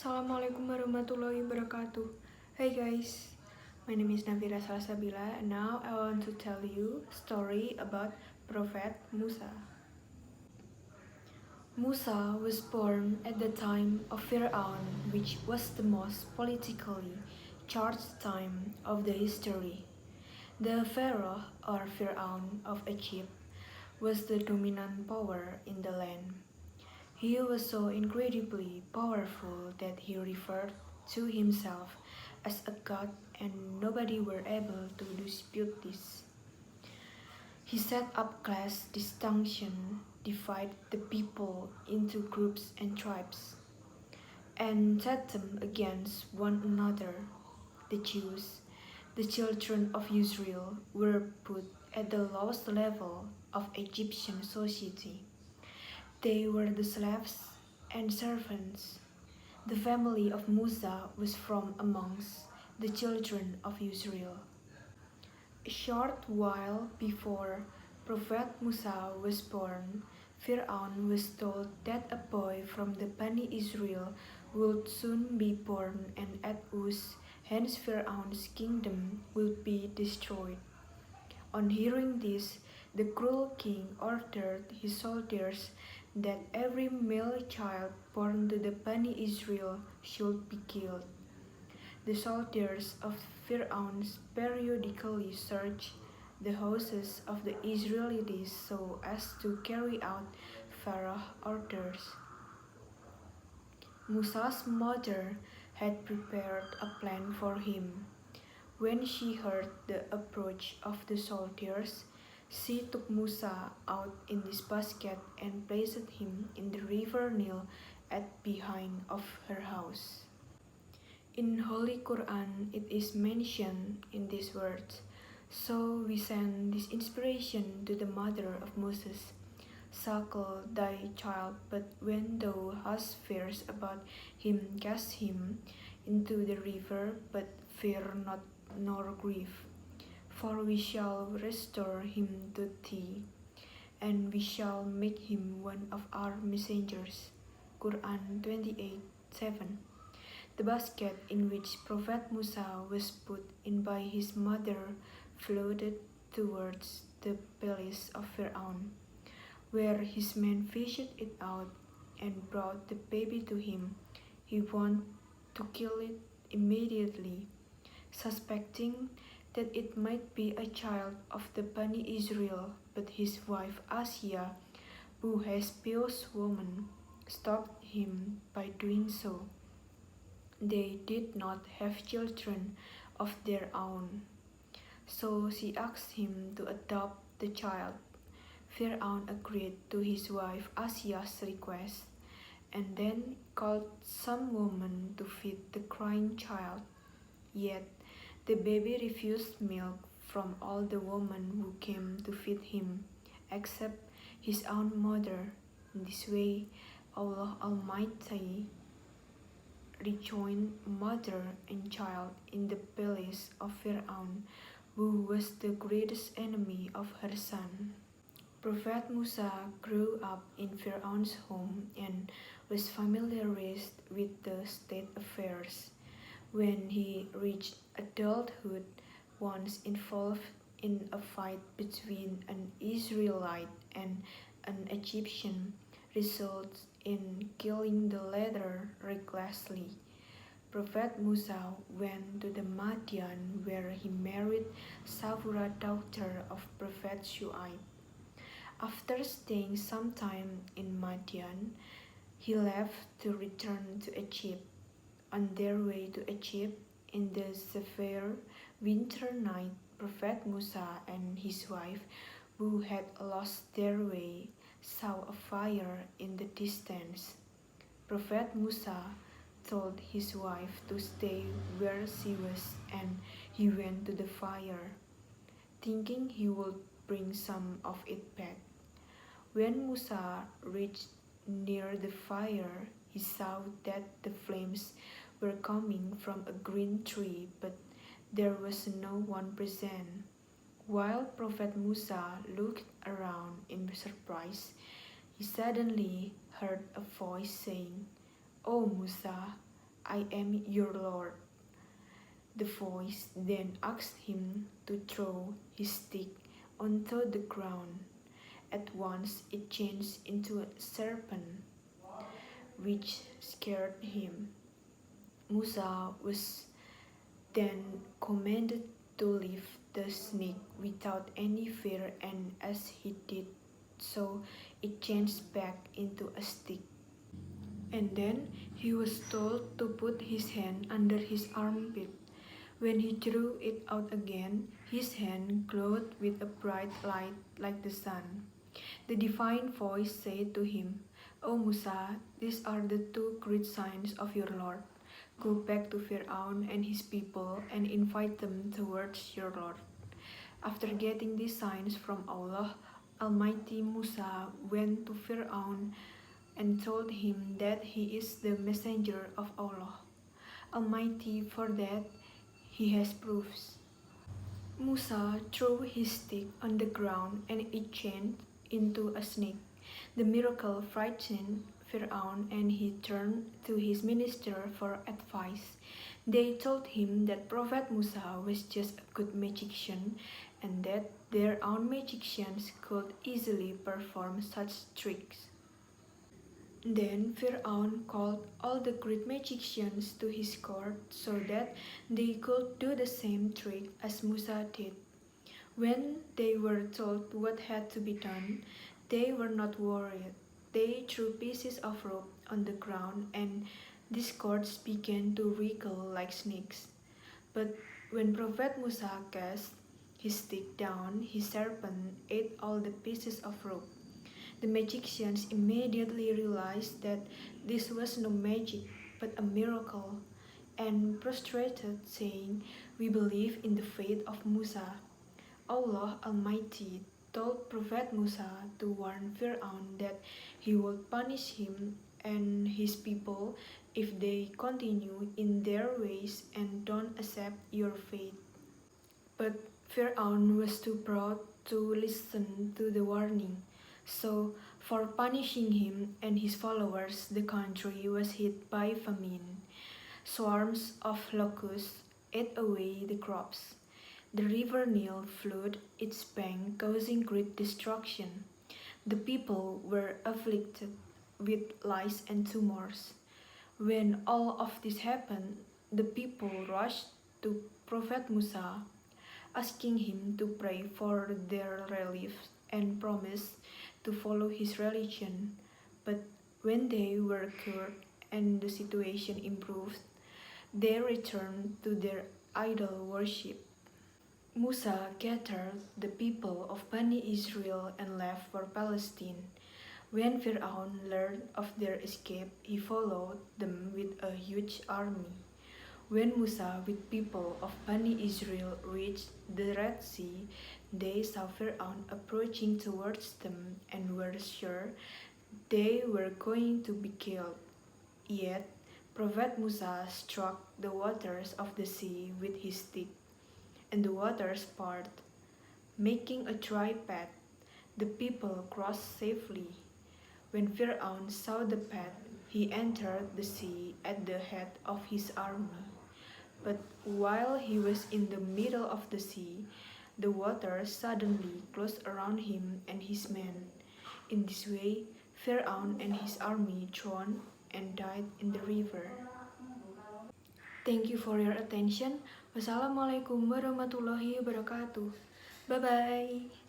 Assalamualaikum warahmatullahi wabarakatuh. Hey guys, my name is Navira Salsabila and now I want to tell you a story about Prophet Musa. Musa was born at the time of Fir'aun, which was the most politically charged time of the history. The Pharaoh or Fir'aun of Egypt was the dominant power in the land. He was so incredibly powerful that he referred to himself as a god and nobody were able to dispute this. He set up class distinction, divided the people into groups and tribes, and set them against one another. The Jews, the children of Israel, were put at the lowest level of Egyptian society. They were the slaves and servants. The family of Musa was from amongst the children of Israel. A short while before Prophet Musa was born, Fir'aun was told that a boy from the Bani Israel would soon be born and at whose hands Fir'aun's kingdom would be destroyed. On hearing this, the cruel king ordered his soldiers that every male child born to the Bani Israel should be killed. The soldiers of Fir'aun periodically searched the houses of the Israelites so as to carry out Pharaoh's orders. Musa's mother had prepared a plan for him. When she heard the approach of the soldiers, she took Musa out in this basket and placed him in the river Nile at behind of her house. In Holy Quran it is mentioned in these words, "So we send this inspiration to the mother of Moses. Suckle thy child, but when thou hast fears about him, cast him into the river, but fear not nor grieve. For we shall restore him to thee, and we shall make him one of our messengers." Quran 28:7. The basket in which Prophet Musa was put in by his mother floated towards the palace of Fir'aun, where his men fished it out and brought the baby to him. He wanted to kill it immediately, suspecting that it might be a child of the Bani Israel, but his wife Asia, who was a pious woman, stopped him by doing so. They did not have children of their own, so she asked him to adopt the child. Fir'aun agreed to his wife Asia's request, and then called some woman to feed the crying child. Yet the baby refused milk from all the women who came to feed him, except his own mother. In this way, Allah Almighty rejoined mother and child in the palace of Fir'aun, who was the greatest enemy of her son. Prophet Musa grew up in Fir'aun's home and was familiarized with the state affairs. When he reached adulthood, once involved in a fight between an Israelite and an Egyptian, resulted in killing the latter recklessly. Prophet Musa went to the Madian where he married Safura, daughter of Prophet Shu'aib. After staying some time in Madian, he left to return to Egypt. On their way to Egypt, in the severe winter night, Prophet Musa and his wife, who had lost their way, saw a fire in the distance. Prophet Musa told his wife to stay where she was, and he went to the fire, thinking he would bring some of it back. When Musa reached near the fire, he saw that the flames were coming from a green tree, but there was no one present. While Prophet Musa looked around in surprise, he suddenly heard a voice saying, "Oh Musa, I am your Lord. The voice then asked him to throw his stick onto the ground. At once it changed into a serpent, which scared him. Musa was then commanded to leave the snake without any fear, and as he did so, it changed back into a stick. And then he was told to put his hand under his armpit. When he drew it out again, his hand glowed with a bright light like the sun. The divine voice said to him, "O Musa, these are the two great signs of your Lord. Go back to Pharaoh and his people and invite them towards your Lord." After getting these signs from Allah Almighty, Musa went to Pharaoh and told him that he is the messenger of Allah Almighty, for that he has proofs. Musa threw his stick on the ground and it changed into a snake. The miracle frightened Pharaoh and he turned to his minister for advice. They told him that Prophet Musa was just a good magician and that their own magicians could easily perform such tricks. Then Pharaoh called all the great magicians to his court so that they could do the same trick as Musa did. When they were told what had to be done, they were not worried. They threw pieces of rope on the ground and these cords began to wriggle like snakes. But when Prophet Musa cast his stick down, his serpent ate all the pieces of rope. The magicians immediately realized that this was no magic but a miracle and prostrated, saying, "We believe in the faith of Musa." Allah Almighty told Prophet Musa to warn Pharaoh that he would punish him and his people if they continue in their ways and don't accept your faith. But Pharaoh was too proud to listen to the warning. So, for punishing him and his followers, the country was hit by famine. Swarms of locusts ate away the crops. The river Nile flooded its bank, causing great destruction. The people were afflicted with lice and tumors. When all of this happened, the people rushed to Prophet Musa, asking him to pray for their relief and promise to follow his religion. But when they were cured and the situation improved, they returned to their idol worship. Musa gathered the people of Bani Israel and left for Palestine. When Pharaoh learned of their escape, he followed them with a huge army. When Musa with people of Bani Israel reached the Red Sea, they saw Pharaoh approaching towards them and were sure they were going to be killed. Yet, Prophet Musa struck the waters of the sea with his stick, and the waters parted, making a dry path. The people crossed safely. When Pharaoh saw the path, he entered the sea at the head of his army. But while he was in the middle of the sea, the water suddenly closed around him and his men. In this way, Pharaoh and his army drowned and died in the river. Thank you for your attention. Wassalamualaikum warahmatullahi wabarakatuh. Bye bye.